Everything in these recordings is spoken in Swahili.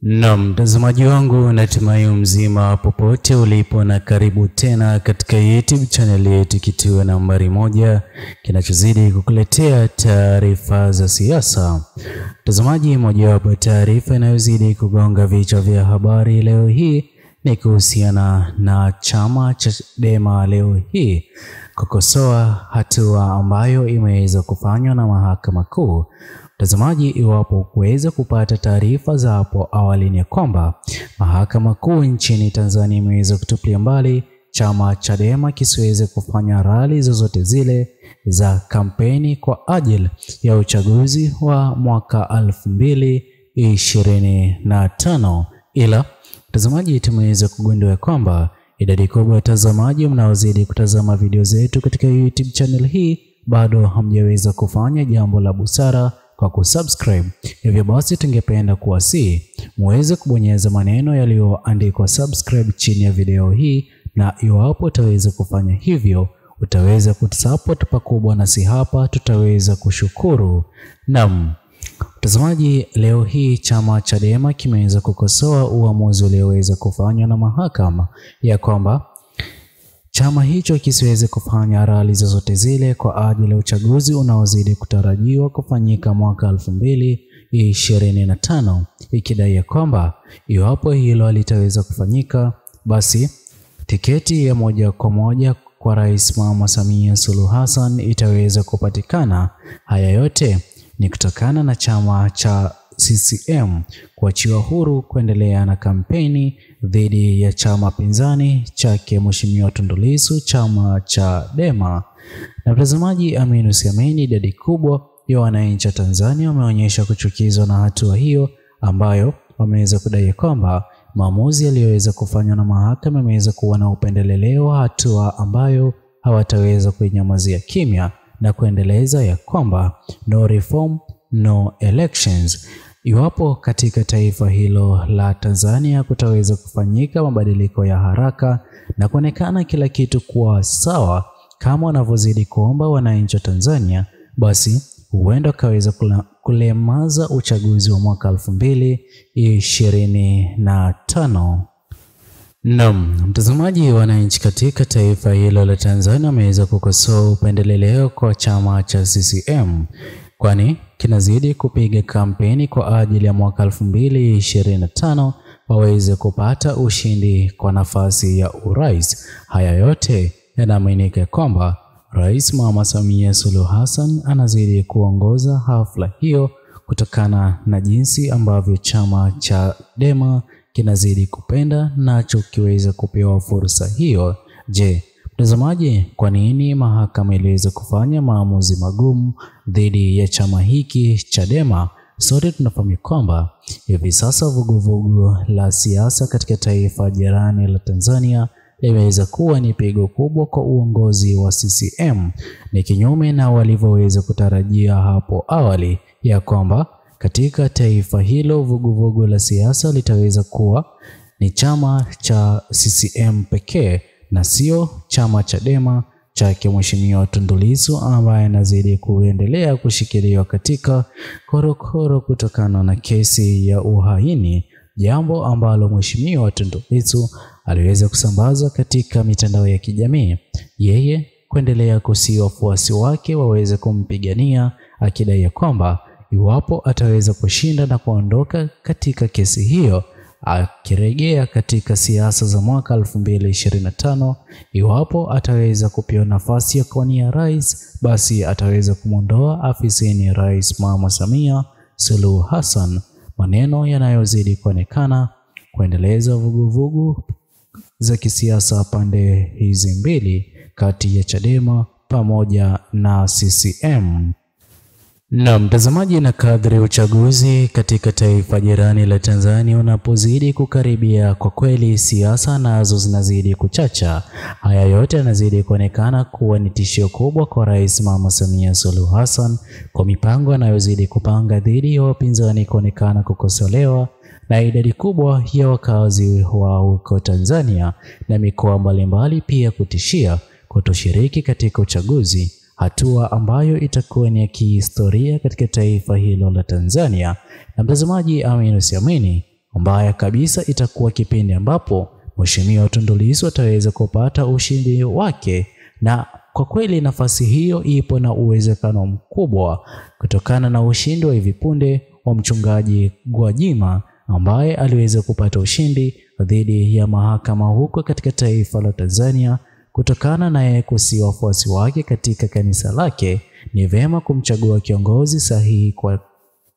Mtazamaji wangu, natumai mzima popote ulipo na karibu tena katika YouTube channel yetu, kituo nambari 1 kinachozidi kukuletea taarifa za siasa. Mtazamaji, mojawapo taarifa inayozidi kugonga vichwa vya habari leo hii ni kuhusiana na chama cha Chadema leo hii kukosoa hatua ambayo imeweza kufanywa na Mahakama Kuu. Mtazamaji, iwapo kuweza kupata taarifa za hapo awali ni kwamba Mahakama Kuu nchini Tanzania imeweza kutupilia mbali chama Chadema kisiweze kufanya rali zozote zile za kampeni kwa ajili ya uchaguzi wa mwaka 2025. Ila mtazamaji, tumeweza kugundua kwamba idadi kubwa ya watazamaji mnaozidi kutazama video zetu katika YouTube channel hii bado hamjaweza kufanya jambo la busara kwa kusubscribe. Hivyo basi tungependa kuwasihi muweze kubonyeza maneno yaliyoandikwa subscribe chini ya video hii, na iwapo utaweza kufanya hivyo utaweza kutusupport pakubwa, na si hapa tutaweza kushukuru. Mtazamaji, leo hii chama Chadema kimeweza kukosoa uamuzi ulioweza kufanywa na mahakama ya kwamba chama hicho kisiweze kufanya rali zozote zile kwa ajili ya uchaguzi unaozidi kutarajiwa kufanyika mwaka 2025, ikidai ya kwamba iwapo hilo halitaweza kufanyika basi tiketi ya moja kwa moja kwa Rais Mama Samia Suluhu Hassan itaweza kupatikana. Haya yote ni kutokana na chama cha CCM kuachiwa huru kuendelea na kampeni dhidi ya chama pinzani chake Mheshimiwa Tundu Lissu, chama cha Chadema. Na mtazamaji, amini usiamini, idadi kubwa ya wananchi wa Tanzania wameonyesha kuchukizwa na hatua hiyo, ambayo wameweza kudai kwamba maamuzi yaliyoweza kufanywa na mahakama yameweza kuwa na upendeleo, hatua ambayo hawataweza kuinyamazia kimya na kuendeleza ya kwamba no reform no elections. Iwapo katika taifa hilo la Tanzania kutaweza kufanyika mabadiliko ya haraka na kuonekana kila kitu kuwa sawa kama wanavyozidi kuomba wananchi wa Tanzania, basi huenda kaweza kulemaza uchaguzi wa mwaka 2025. Mtazamaji, wananchi katika taifa hilo la Tanzania wameweza kukosoa upendeleo kwa chama cha CCM, kwani kinazidi kupiga kampeni kwa ajili ya mwaka 2025 waweze kupata ushindi kwa nafasi ya urais. Haya yote yanaaminika kwamba Rais Mama Samia Suluhu Hassan anazidi kuongoza hafla hiyo kutokana na jinsi ambavyo chama cha Chadema kinazidi kupenda nacho kiweze kupewa fursa hiyo. Je, mtazamaji, kwa nini mahakama iliweza kufanya maamuzi magumu dhidi ya chama hiki Chadema? Sote tunafahamu kwamba hivi sasa vuguvugu la siasa katika taifa jirani la Tanzania limeweza kuwa ni pigo kubwa kwa uongozi wa CCM, ni kinyume na walivyoweza kutarajia hapo awali ya kwamba katika taifa hilo vuguvugu la siasa litaweza kuwa ni chama cha CCM pekee na sio chama Chadema chake Mheshimiwa Tundu Lissu, ambaye anazidi kuendelea kushikiliwa katika korokoro kutokana na kesi ya uhaini, jambo ambalo Mheshimiwa Tundu Lissu aliweza kusambaza katika mitandao ya kijamii, yeye kuendelea kusihi wafuasi wake waweze kumpigania, akidai kwamba iwapo ataweza kushinda na kuondoka katika kesi hiyo, akirejea katika siasa za mwaka 2025, iwapo ataweza kupewa nafasi ya kuwania rais, basi ataweza kumondoa afisini Rais Mama Samia Suluhu Hassan. Maneno yanayozidi kuonekana kuendeleza vuguvugu za kisiasa pande hizi mbili kati ya Chadema pamoja na CCM. Mtazamaji, na kadri uchaguzi katika taifa jirani la Tanzania unapozidi kukaribia, kwa kweli siasa nazo zinazidi kuchacha. Haya yote yanazidi kuonekana kuwa ni tishio kubwa kwa Rais Mama Samia Suluhu Hassan, kwa mipango anayozidi kupanga dhidi ya wapinzani kuonekana kukosolewa na idadi kubwa ya wakazi wa huko Tanzania na mikoa mbalimbali pia kutishia kutoshiriki katika uchaguzi, hatua ambayo itakuwa ni ya kihistoria katika taifa hilo la Tanzania. Na mtazamaji, amini usiamini, mbaya kabisa itakuwa kipindi ambapo Mheshimiwa Tundu Lissu ataweza kupata ushindi wake, na kwa kweli nafasi hiyo ipo na uwezekano mkubwa kutokana na ushindi wa hivi punde wa mchungaji Gwajima ambaye aliweza kupata ushindi dhidi ya mahakama huko katika taifa la Tanzania. Kutokana na yeye kusi wafuasi wake katika kanisa lake, ni vema kumchagua kiongozi sahihi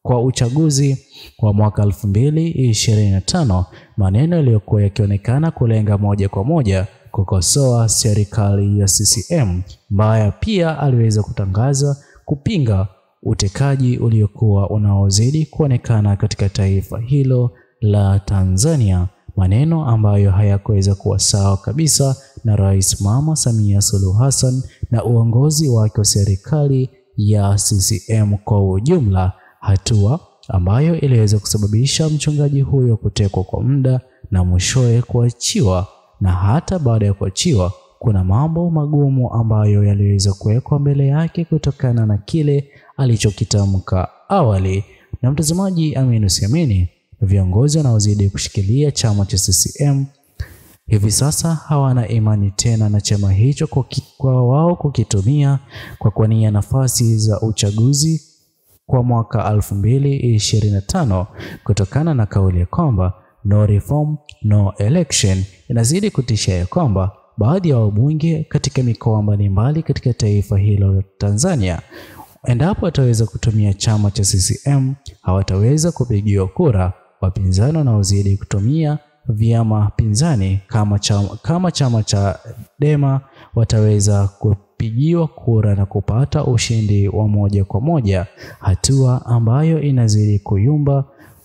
kwa uchaguzi wa mwaka 2025, maneno yaliyokuwa yakionekana kulenga moja kwa moja kukosoa serikali ya CCM, ambayo pia aliweza kutangaza kupinga utekaji uliokuwa unaozidi kuonekana katika taifa hilo la Tanzania, maneno ambayo hayakuweza kuwa sawa kabisa na Rais Mama Samia Suluhu Hassan na uongozi wake wa serikali ya CCM kwa ujumla, hatua ambayo iliweza kusababisha mchungaji huyo kutekwa kwa muda na mwishowe kuachiwa. Na hata baada ya kuachiwa, kuna mambo magumu ambayo yaliweza kuwekwa mbele yake kutokana na kile alichokitamka awali. Na mtazamaji, amini usiamini, viongozi wanaozidi kushikilia chama cha CCM hivi sasa hawana imani tena na chama hicho kwa wao kukitumia kwa kuwania nafasi za uchaguzi kwa mwaka 2025 kutokana na kauli ya kwamba no reform no election. Inazidi kutisha ya kwamba baadhi ya wabunge katika mikoa mbalimbali katika taifa hilo la Tanzania, endapo wataweza kutumia chama cha CCM, hawataweza kupigiwa kura. Wapinzani wanaozidi kutumia vyama pinzani kama chama cha Dema wataweza kupigiwa kura na kupata ushindi wa moja kwa moja, hatua ambayo inazidi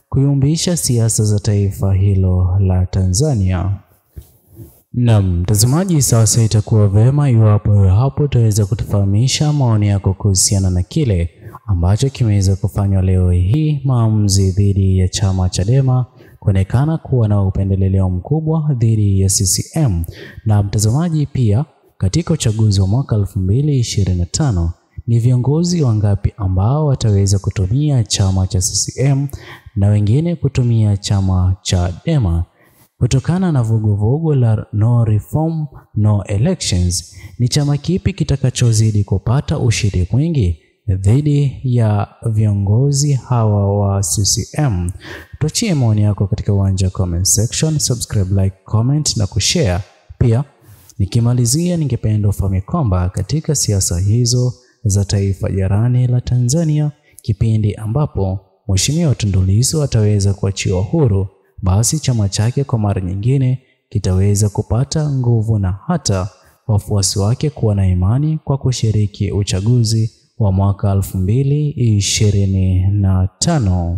kuyumbisha siasa za taifa hilo la Tanzania. Na mtazamaji, sasa itakuwa vema iwapo hapo utaweza kutufahamisha maoni yako kuhusiana na kile ambacho kimeweza kufanywa leo hii, maamuzi dhidi ya chama cha Dema kuonekana kuwa na upendeleo mkubwa dhidi ya CCM. Na mtazamaji, pia katika uchaguzi wa mwaka 2025 ni viongozi wangapi ambao wataweza kutumia chama cha CCM na wengine kutumia chama cha Dema? Kutokana na vuguvugu la no reform no elections, ni chama kipi kitakachozidi kupata ushindi mwingi dhidi ya viongozi hawa wa CCM? Tuachie maoni yako katika uwanja comment section, subscribe, like, comment na kushare. Pia nikimalizia, ningependa ufahamu kwamba katika siasa hizo za taifa jirani la Tanzania, kipindi ambapo Mheshimiwa Tundu Lissu ataweza kuachiwa huru, basi chama chake kwa mara nyingine kitaweza kupata nguvu na hata wafuasi wake kuwa na imani kwa kushiriki uchaguzi wa mwaka 2025.